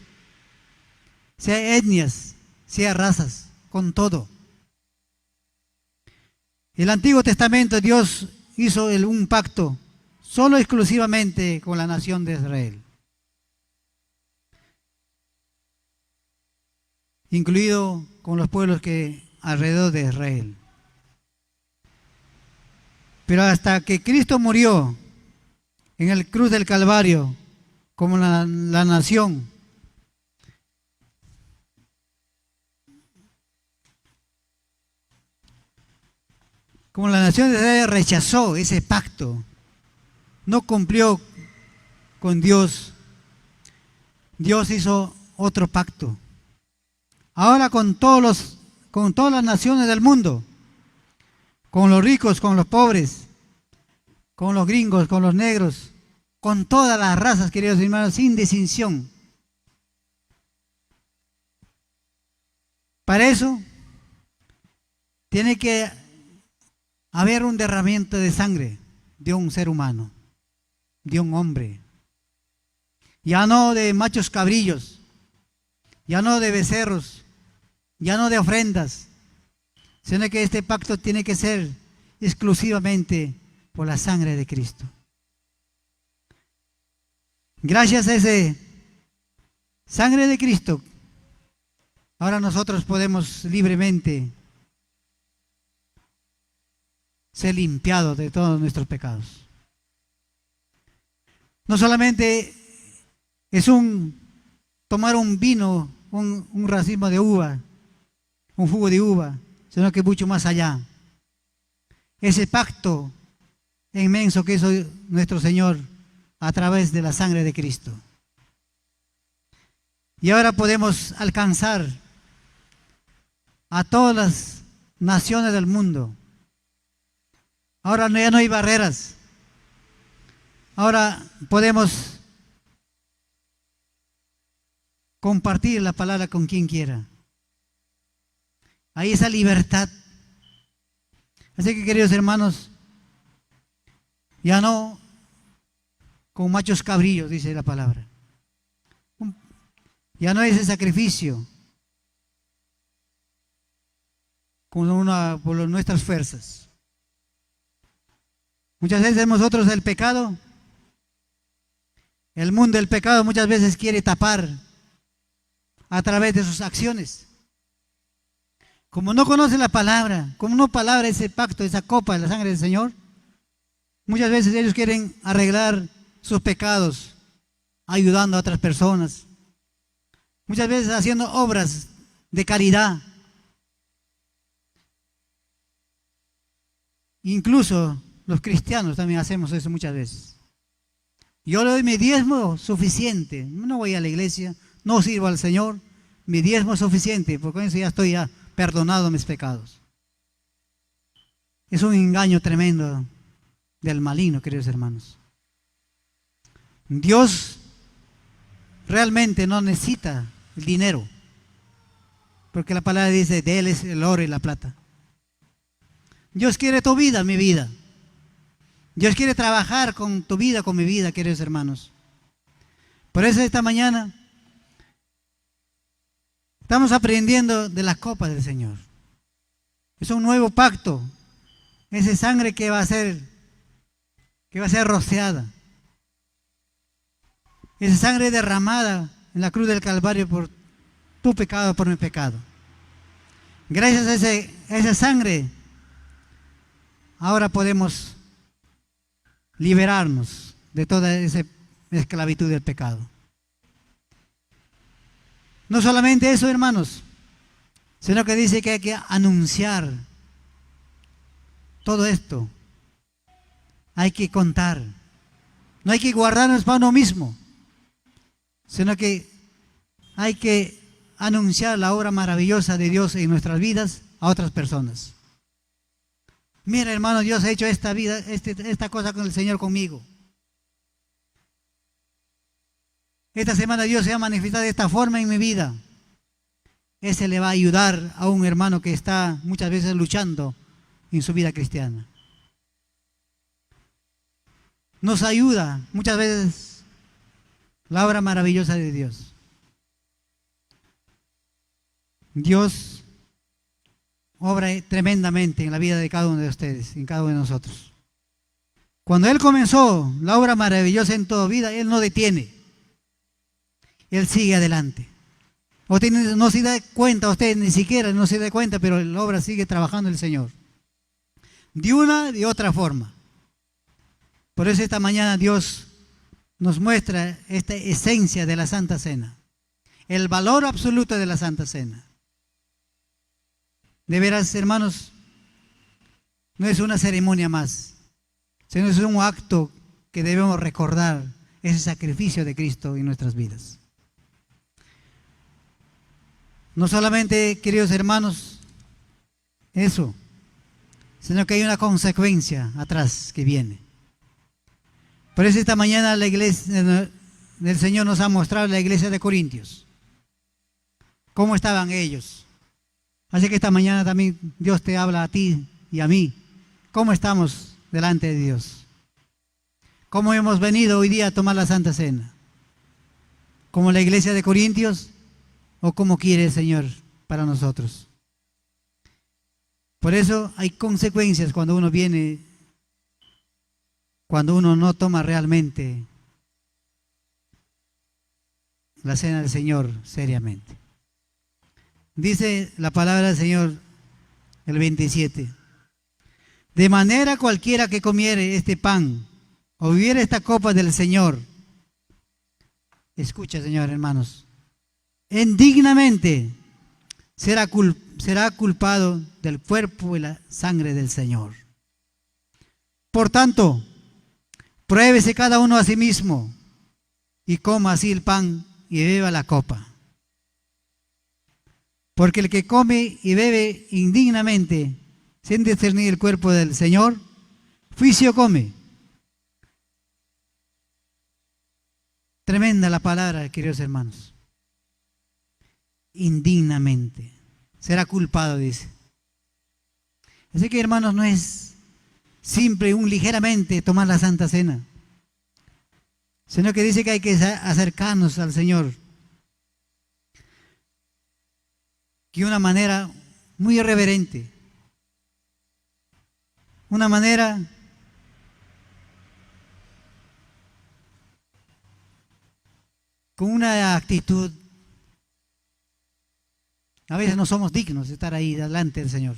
sea etnias, sea razas, con todo. En el Antiguo Testamento Dios hizo un pacto solo exclusivamente con la nación de Israel, incluido con los pueblos que alrededor de Israel. Pero hasta que Cristo murió en el cruz del Calvario como la nación, como la nación de Israel rechazó ese pacto, no cumplió con Dios, Dios hizo otro pacto. Ahora con todas las naciones del mundo, con los ricos, con los pobres, con los gringos, con los negros, con todas las razas, queridos hermanos, sin distinción. Para eso tiene que haber un derramamiento de sangre de un ser humano, de un hombre. Ya no de machos cabrillos, ya no de becerros, ya no de ofrendas, sino que este pacto tiene que ser exclusivamente por la sangre de Cristo. Gracias a esa sangre de Cristo, ahora nosotros podemos libremente ser limpiados de todos nuestros pecados. No solamente es tomar un vino, un racimo de uva, un jugo de uva, sino que mucho más allá. Ese pacto inmenso que hizo nuestro Señor a través de la sangre de Cristo. Y ahora podemos alcanzar a todas las naciones del mundo. Ahora ya no hay barreras. Ahora podemos compartir la palabra con quien quiera. Hay esa libertad. Así que, queridos hermanos, ya no con machos cabrillos, dice la palabra. Ya no es ese sacrificio por nuestras fuerzas. Muchas veces nosotros el pecado, el mundo del pecado muchas veces quiere tapar a través de sus acciones. Como no conoce la palabra, como no palabra ese pacto, esa copa de la sangre del Señor, muchas veces ellos quieren arreglar sus pecados ayudando a otras personas. Muchas veces haciendo obras de caridad. Incluso los cristianos también hacemos eso muchas veces. Yo le doy mi diezmo suficiente. No voy a la iglesia, no sirvo al Señor. Mi diezmo es suficiente, porque con eso ya estoy perdonado mis pecados. Es un engaño tremendo del maligno, queridos hermanos. Dios realmente no necesita el dinero, porque la palabra dice, de Él es el oro y la plata. Dios quiere tu vida, mi vida. Dios quiere trabajar con tu vida, con mi vida, queridos hermanos. Por eso esta mañana estamos aprendiendo de la copa del Señor. Es un nuevo pacto. Esa sangre que va a ser rociada. Esa sangre derramada en la cruz del Calvario por tu pecado, por mi pecado. Gracias a esa sangre, ahora podemos liberarnos de toda esa esclavitud del pecado. No solamente eso, hermanos, sino que dice que hay que anunciar todo esto. Hay que contar. No hay que guardarnos para uno mismo, sino que hay que anunciar la obra maravillosa de Dios en nuestras vidas a otras personas. Mira, hermano, Dios ha hecho esta cosa con el Señor conmigo. Esta semana Dios se ha manifestado de esta forma en mi vida. Ese le va a ayudar a un hermano que está muchas veces luchando en su vida cristiana. Nos ayuda muchas veces la obra maravillosa de Dios. Dios obra tremendamente en la vida de cada uno de ustedes, en cada uno de nosotros. Cuando Él comenzó la obra maravillosa en toda vida, Él no detiene. Él sigue adelante. Usted no se da cuenta, usted ni siquiera no se da cuenta, pero la obra sigue trabajando el Señor. De una y otra forma. Por eso esta mañana Dios nos muestra esta esencia de la Santa Cena. El valor absoluto de la Santa Cena. De veras, hermanos, no es una ceremonia más, sino es un acto que debemos recordar ese sacrificio de Cristo en nuestras vidas. No solamente, queridos hermanos, eso, sino que hay una consecuencia atrás que viene. Por eso esta mañana la iglesia del Señor nos ha mostrado la iglesia de Corintios. ¿Cómo estaban ellos? Así que esta mañana también Dios te habla a ti y a mí. ¿Cómo estamos delante de Dios? ¿Cómo hemos venido hoy día a tomar la Santa Cena? ¿Como la iglesia de Corintios? ¿O como quiere el Señor para nosotros? Por eso hay consecuencias cuando uno viene, cuando uno no toma realmente la cena del Señor seriamente. Dice la palabra del Señor, el 27. De manera cualquiera que comiere este pan o bebiere esta copa del Señor, escucha, Señor, hermanos, indignamente será culpado del cuerpo y la sangre del Señor. Por tanto, pruébese cada uno a sí mismo y coma así el pan y beba la copa. Porque el que come y bebe indignamente, sin discernir el cuerpo del Señor, juicio come. Tremenda la palabra, queridos hermanos. Indignamente. Será culpado, dice. Así que, hermanos, no es simple un ligeramente tomar la Santa Cena, sino que dice que hay que acercarnos al Señor de una manera muy irreverente, una manera con una actitud. A veces no somos dignos de estar ahí delante del Señor.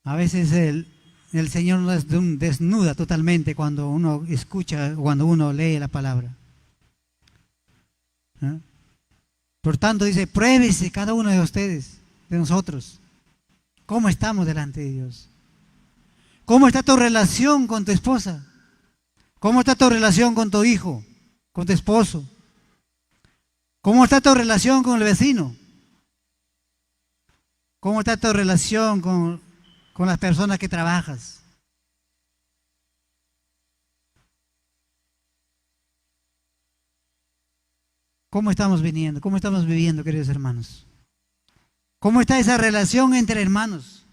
A veces el Señor nos desnuda totalmente cuando uno escucha, cuando uno lee la palabra. ¿Eh? Por tanto dice, pruébese cada uno de ustedes, de nosotros, cómo estamos delante de Dios. ¿Cómo está tu relación con tu esposa? ¿Cómo está tu relación con tu hijo, con tu esposo? ¿Cómo está tu relación con el vecino? ¿Cómo está tu relación con las personas que trabajas? ¿Cómo estamos viniendo? ¿Cómo estamos viviendo, queridos hermanos? ¿Cómo está esa relación entre hermanos?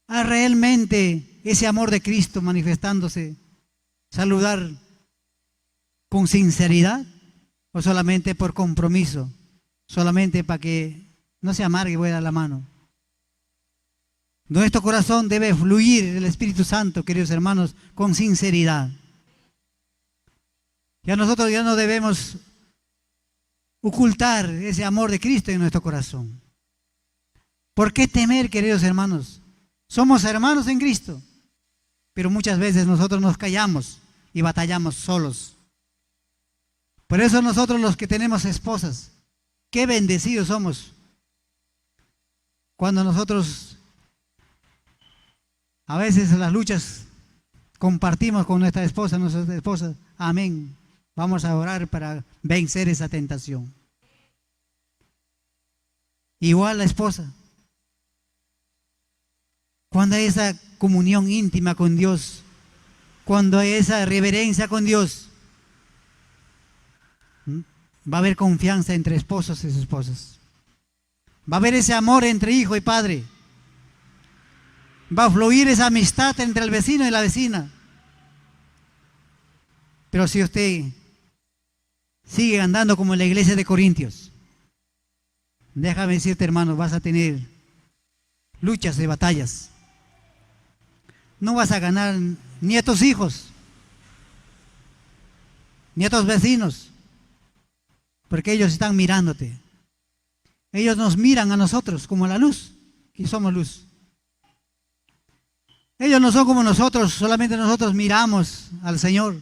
¿Ha realmente ese amor de Cristo manifestándose? ¿Saludar con sinceridad o solamente por compromiso? Solamente para que no se amargue, voy a dar la mano. Nuestro corazón debe fluir el Espíritu Santo, queridos hermanos, con sinceridad. Ya nosotros ya no debemos ocultar ese amor de Cristo en nuestro corazón. ¿Por qué temer, queridos hermanos? Somos hermanos en Cristo, pero muchas veces nosotros nos callamos y batallamos solos. Por eso nosotros los que tenemos esposas, qué bendecidos somos. Cuando nosotros a veces en las luchas compartimos con nuestras esposas, amén. Vamos a orar para vencer esa tentación. Igual la esposa. Cuando hay esa comunión íntima con Dios, cuando hay esa reverencia con Dios, va a haber confianza entre esposos y esposas. Va a haber ese amor entre hijo y padre. Va a fluir esa amistad entre el vecino y la vecina. Pero si usted sigue andando como en la iglesia de Corintios, déjame decirte, hermano, vas a tener luchas y batallas. No vas a ganar ni a tus hijos, ni a tus vecinos, porque ellos están mirándote. Ellos nos miran a nosotros como la luz, y somos luz. Ellos no son como nosotros, solamente nosotros miramos al Señor.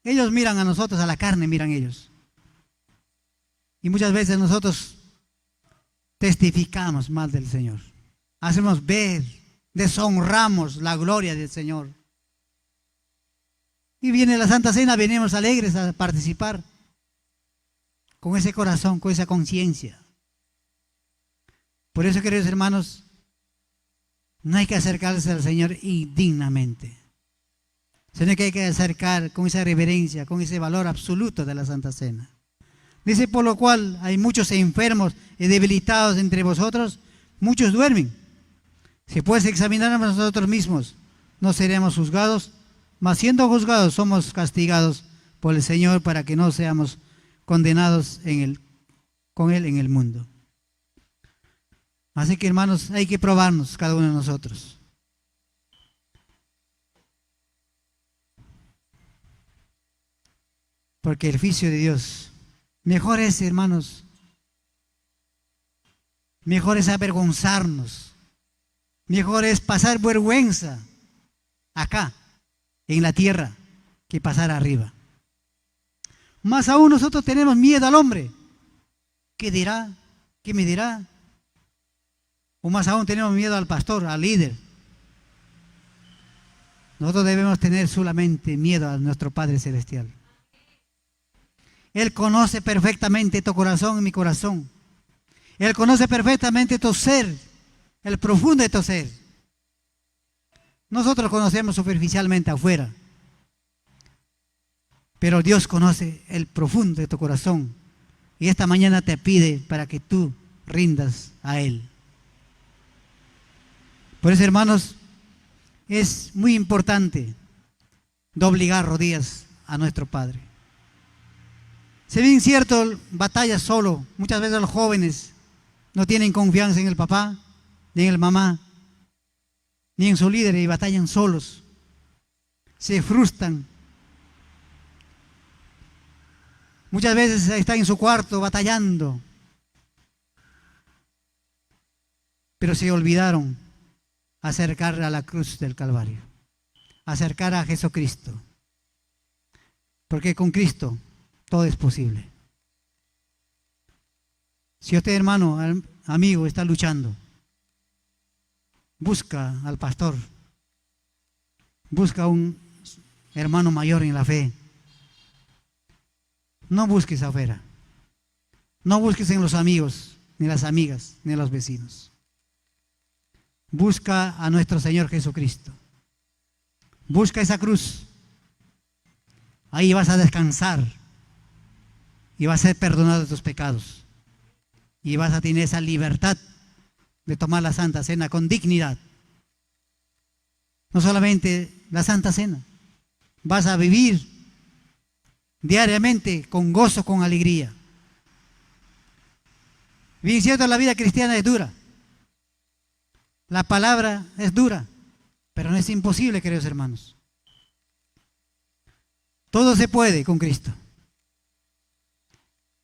Ellos miran a nosotros, a la carne miran ellos. Y muchas veces nosotros testificamos mal del Señor. Hacemos ver, deshonramos la gloria del Señor. Y viene la Santa Cena, venimos alegres a participar. Con ese corazón, con esa conciencia. Por eso, queridos hermanos, no hay que acercarse al Señor indignamente, sino que hay que acercar con esa reverencia, con ese valor absoluto de la Santa Cena. Dice, por lo cual hay muchos enfermos y debilitados entre vosotros, muchos duermen. Si pues examináramos nosotros mismos, no seremos juzgados, mas siendo juzgados somos castigados por el Señor para que no seamos condenados con Él en el mundo. Así que, hermanos, hay que probarnos cada uno de nosotros. Porque el juicio de Dios, mejor es, hermanos, mejor es avergonzarnos, mejor es pasar vergüenza acá, en la tierra, que pasar arriba. Más aún nosotros tenemos miedo al hombre. ¿Qué dirá? ¿Qué me dirá? O más aún tenemos miedo al pastor, al líder. Nosotros debemos tener solamente miedo a nuestro Padre Celestial. Él conoce perfectamente tu corazón y mi corazón. Él conoce perfectamente tu ser, el profundo de tu ser. Nosotros conocemos superficialmente afuera, pero Dios conoce el profundo de tu corazón. Y esta mañana te pide para que tú rindas a Él. Por eso, hermanos, es muy importante doblegar rodillas a nuestro Padre. Si bien cierto, batalla solo, muchas veces los jóvenes no tienen confianza en el papá, ni en el mamá, ni en su líder, y batallan solos, se frustran. Muchas veces están en su cuarto batallando, pero se olvidaron acercar a la cruz del Calvario, acercar a Jesucristo, porque con Cristo todo es posible. Si usted, hermano, amigo, está luchando, busca al pastor, busca un hermano mayor en la fe. No busques afuera, no busques en los amigos, ni las amigas, ni los vecinos. Busca a nuestro Señor Jesucristo. Busca esa cruz. Ahí vas a descansar y vas a ser perdonado de tus pecados. Y vas a tener esa libertad de tomar la Santa Cena con dignidad. No solamente la Santa Cena, vas a vivir diariamente con gozo, con alegría. Bien cierto, la vida cristiana es dura. La palabra es dura, pero no es imposible, queridos hermanos. Todo se puede con Cristo.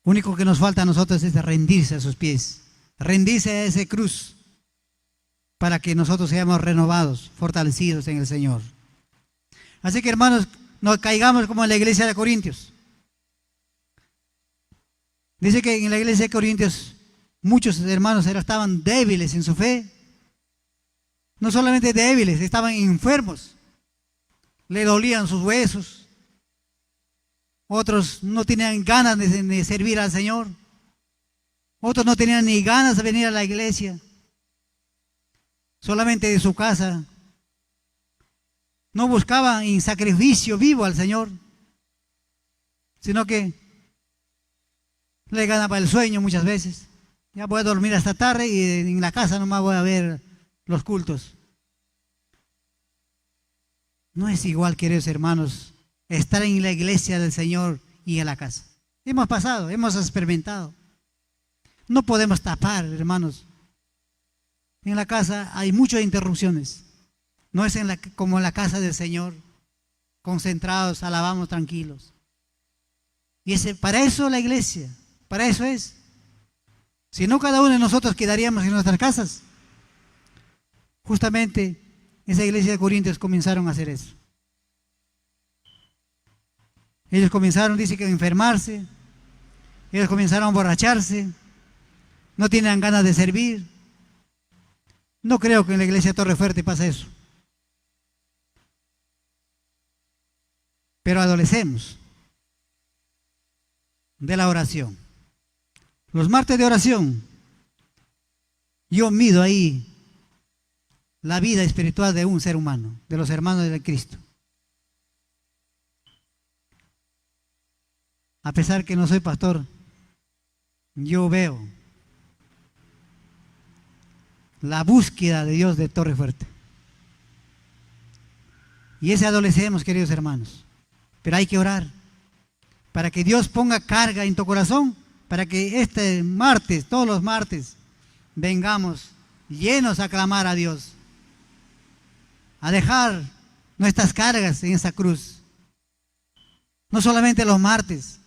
Lo único que nos falta a nosotros es rendirse a sus pies, rendirse a esa cruz, para que nosotros seamos renovados, fortalecidos en el Señor. Así que, hermanos, no caigamos como en la iglesia de Corintios. Dice que en la iglesia de Corintios muchos hermanos estaban débiles en su fe. No solamente débiles, estaban enfermos. Le dolían sus huesos. Otros no tenían ganas de servir al Señor. Otros no tenían ni ganas de venir a la iglesia. Solamente de su casa. No buscaban en sacrificio vivo al Señor, sino que le ganaba el sueño muchas veces. Ya voy a dormir hasta tarde y en la casa nomás voy a ver los cultos. No es igual, queridos hermanos, estar en la iglesia del Señor y en la casa. Hemos pasado, hemos experimentado. No podemos tapar, hermanos. En la casa hay muchas interrupciones. No es como en la casa del Señor, concentrados, alabamos tranquilos. Y para eso la iglesia, para eso es. Si no, cada uno de nosotros quedaríamos en nuestras casas. Justamente esa iglesia de Corintios comenzaron a hacer eso. Ellos comenzaron, dice que a enfermarse. Ellos comenzaron a emborracharse. No tenían ganas de servir. No creo que en la iglesia de Torrefuerte pase eso. Pero adolecemos de la oración. Los martes de oración, yo mido ahí la vida espiritual de un ser humano, de los hermanos de Cristo. A pesar que no soy pastor, yo veo la búsqueda de Dios de Torrefuerte. Y ese adolecemos, queridos hermanos. Pero hay que orar para que Dios ponga carga en tu corazón, para que este martes, todos los martes, vengamos llenos a clamar a Dios, a dejar nuestras cargas en esa cruz. No solamente los martes,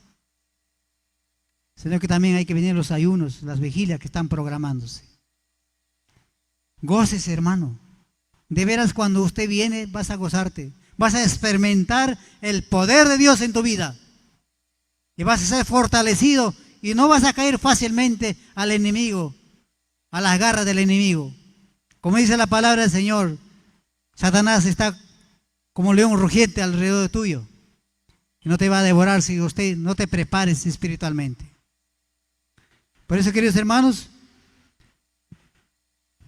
sino que también hay que venir los ayunos, las vigilias que están programándose. Gócese, hermano. De veras, cuando usted viene, vas a gozarte. Vas a experimentar el poder de Dios en tu vida. Y vas a ser fortalecido y no vas a caer fácilmente al enemigo, a las garras del enemigo. Como dice la palabra del Señor, Satanás está como león rugiente alrededor tuyo. no te va a devorar si usted no te prepares espiritualmente. Por eso, queridos hermanos,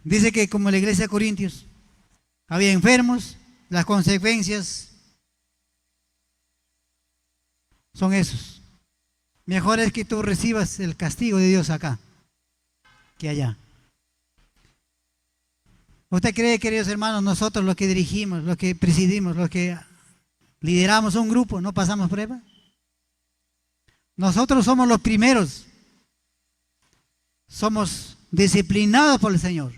dice que como la iglesia de Corintios había enfermos, las consecuencias son esos. Mejor es que tú recibas el castigo de Dios acá que allá. ¿Usted cree, queridos hermanos, nosotros los que dirigimos, los que presidimos, los que lideramos un grupo, no pasamos prueba? Nosotros somos los primeros. Somos disciplinados por el Señor.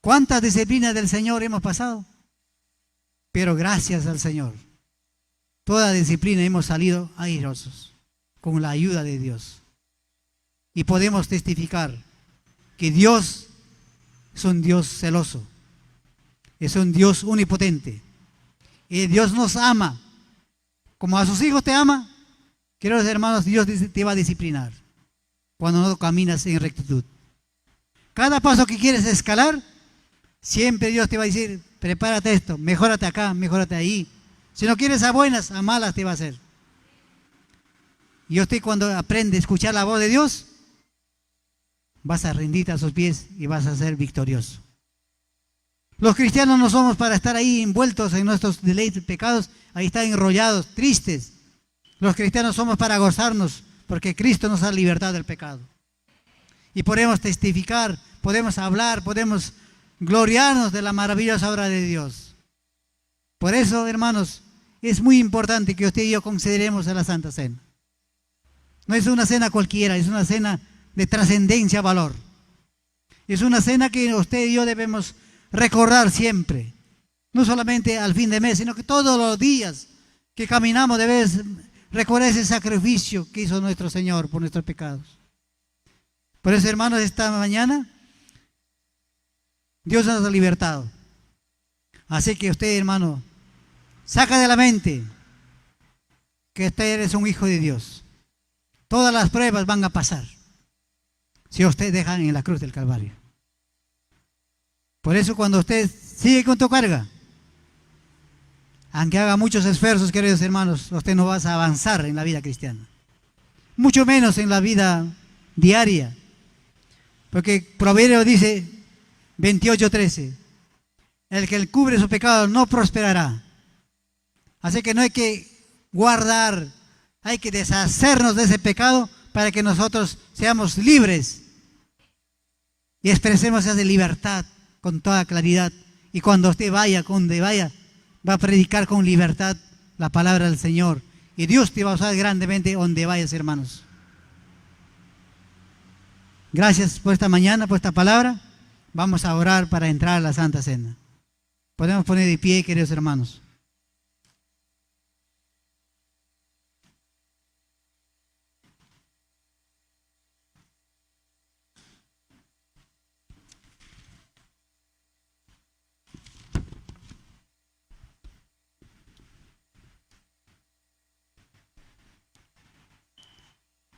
¿Cuántas disciplinas del Señor hemos pasado? Pero gracias al Señor, toda disciplina hemos salido airosos con la ayuda de Dios. Y podemos testificar que Dios es un Dios celoso, es un Dios omnipotente. Y Dios nos ama. Como a sus hijos te ama, queridos hermanos, Dios te va a disciplinar cuando no caminas en rectitud. Cada paso que quieres escalar, siempre Dios te va a decir, prepárate esto, mejórate acá, mejórate ahí. Si no quieres a buenas, a malas te va a hacer. Y usted cuando aprende a escuchar la voz de Dios, vas a rendirte a sus pies y vas a ser victorioso. Los cristianos no somos para estar ahí envueltos en nuestros deleites, pecados, ahí están enrollados, tristes. Los cristianos somos para gozarnos, porque Cristo nos da libertad del pecado. Y podemos testificar, podemos hablar, podemos gloriarnos de la maravillosa obra de Dios. Por eso, hermanos, es muy importante que usted y yo consideremos a la Santa Cena. No es una cena cualquiera, es una cena de trascendencia, valor. Es una cena que usted y yo debemos recordar siempre. No solamente al fin de mes, sino que todos los días que caminamos debemos recordar ese sacrificio que hizo nuestro Señor por nuestros pecados. Por eso, hermanos, esta mañana Dios nos ha libertado. Así que usted, hermano, saca de la mente que usted es un hijo de Dios. Todas las pruebas van a pasar si usted deja en la cruz del Calvario. Por eso cuando usted sigue con tu carga, aunque haga muchos esfuerzos, queridos hermanos, usted no va a avanzar en la vida cristiana. Mucho menos en la vida diaria. Porque Proverbio dice 28:13, el que cubre su pecado no prosperará. Así que no hay que guardar, hay que deshacernos de ese pecado para que nosotros seamos libres y expresemos esa libertad con toda claridad. Y cuando usted vaya, donde vaya, va a predicar con libertad la palabra del Señor. Y Dios te va a usar grandemente donde vayas, hermanos. Gracias por esta mañana, por esta palabra. Vamos a orar para entrar a la Santa Cena. Podemos poner de pie, queridos hermanos.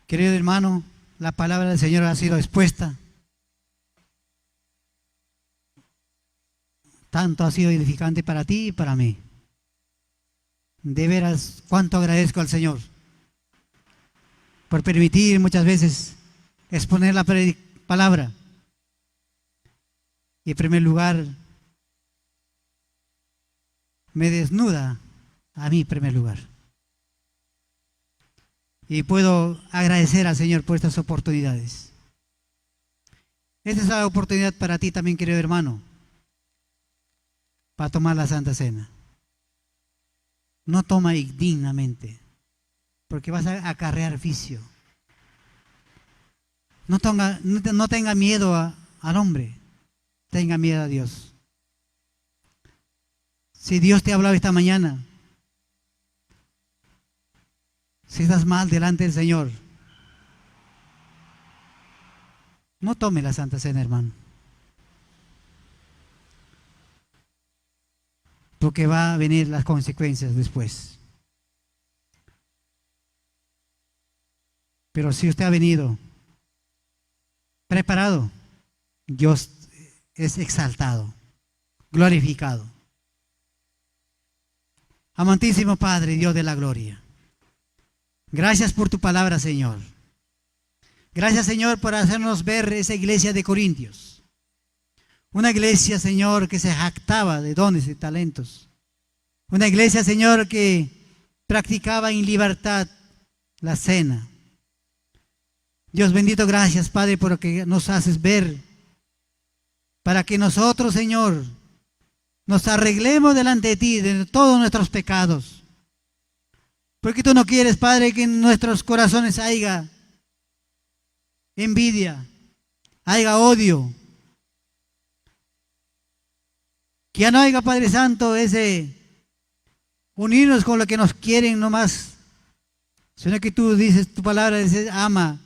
Querido hermano, la palabra del Señor ha sido expuesta. Tanto ha sido edificante para ti y para mí. De veras, cuánto agradezco al Señor por permitir muchas veces exponer la palabra. Y en primer lugar, me desnuda a mí en primer lugar. Y puedo agradecer al Señor por estas oportunidades. Esta es la oportunidad para ti también, querido hermano, para tomar la Santa Cena. No toma indignamente, porque vas a acarrear vicio. No tenga miedo al hombre, tenga miedo a Dios. Si Dios te ha hablado esta mañana, si estás mal delante del Señor, no tome la Santa Cena, hermano. Porque va a venir las consecuencias después. Pero si usted ha venido preparado, Dios es exaltado, glorificado. Amantísimo Padre, Dios de la gloria, gracias por tu palabra, Señor. Gracias, Señor, por hacernos ver esa iglesia de Corintios. Una iglesia, Señor, que se jactaba de dones y talentos. Una iglesia, Señor, que practicaba en libertad la cena. Dios bendito, gracias, Padre, por lo que nos haces ver, para que nosotros, Señor, nos arreglemos delante de ti de todos nuestros pecados. Porque tú no quieres, Padre, que en nuestros corazones haya envidia, haya odio. Que ya no haya, Padre Santo, ese unirnos con lo que nos quieren nomás, sino que tú dices, tu palabra dice, ama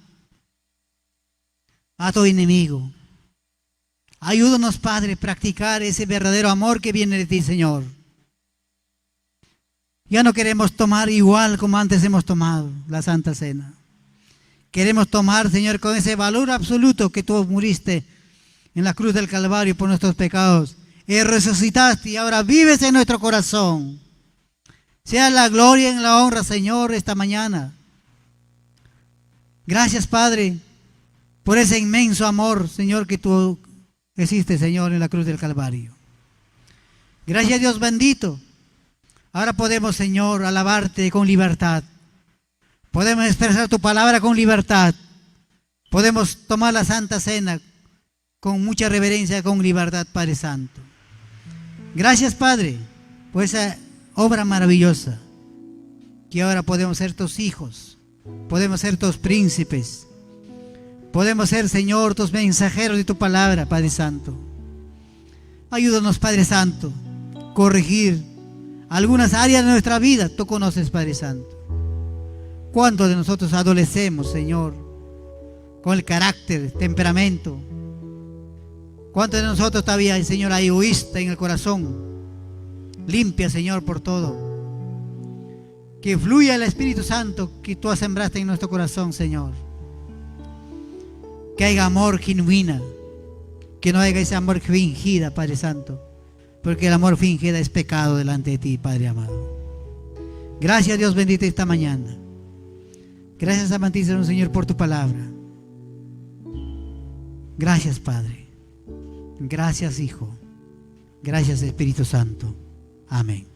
a tu enemigo. Ayúdanos, Padre, a practicar ese verdadero amor que viene de ti, Señor. Ya no queremos tomar igual como antes hemos tomado la Santa Cena. Queremos tomar, Señor, con ese valor absoluto que tú muriste en la cruz del Calvario por nuestros pecados. Y resucitaste y ahora vives en nuestro corazón. Sea la gloria y la honra, Señor, esta mañana. Gracias, Padre, por ese inmenso amor, Señor, que tú hiciste, Señor, en la cruz del Calvario. Gracias, Dios bendito. Ahora podemos, Señor, alabarte con libertad. Podemos expresar tu palabra con libertad. Podemos tomar la Santa Cena con mucha reverencia, con libertad, Padre Santo. Gracias, Padre, por esa obra maravillosa, que ahora podemos ser tus hijos, podemos ser tus príncipes, podemos ser, Señor, tus mensajeros de tu palabra, Padre Santo. Ayúdanos, Padre Santo, corregir algunas áreas de nuestra vida. Tú conoces, Padre Santo. ¿Cuántos de nosotros adolecemos, Señor, con el carácter, temperamento? ¿Cuántos de nosotros todavía, Señor, hay egoísta en el corazón? Limpia, Señor, por todo. Que fluya el Espíritu Santo que tú sembraste en nuestro corazón, Señor. Que haya amor genuino, que no haya ese amor fingido, Padre Santo, porque el amor fingido es pecado delante de ti, Padre amado. Gracias, Dios bendito, esta mañana. Gracias, amantísimo Señor, por tu palabra. Gracias, Padre. Gracias, Hijo. Gracias, Espíritu Santo. Amén.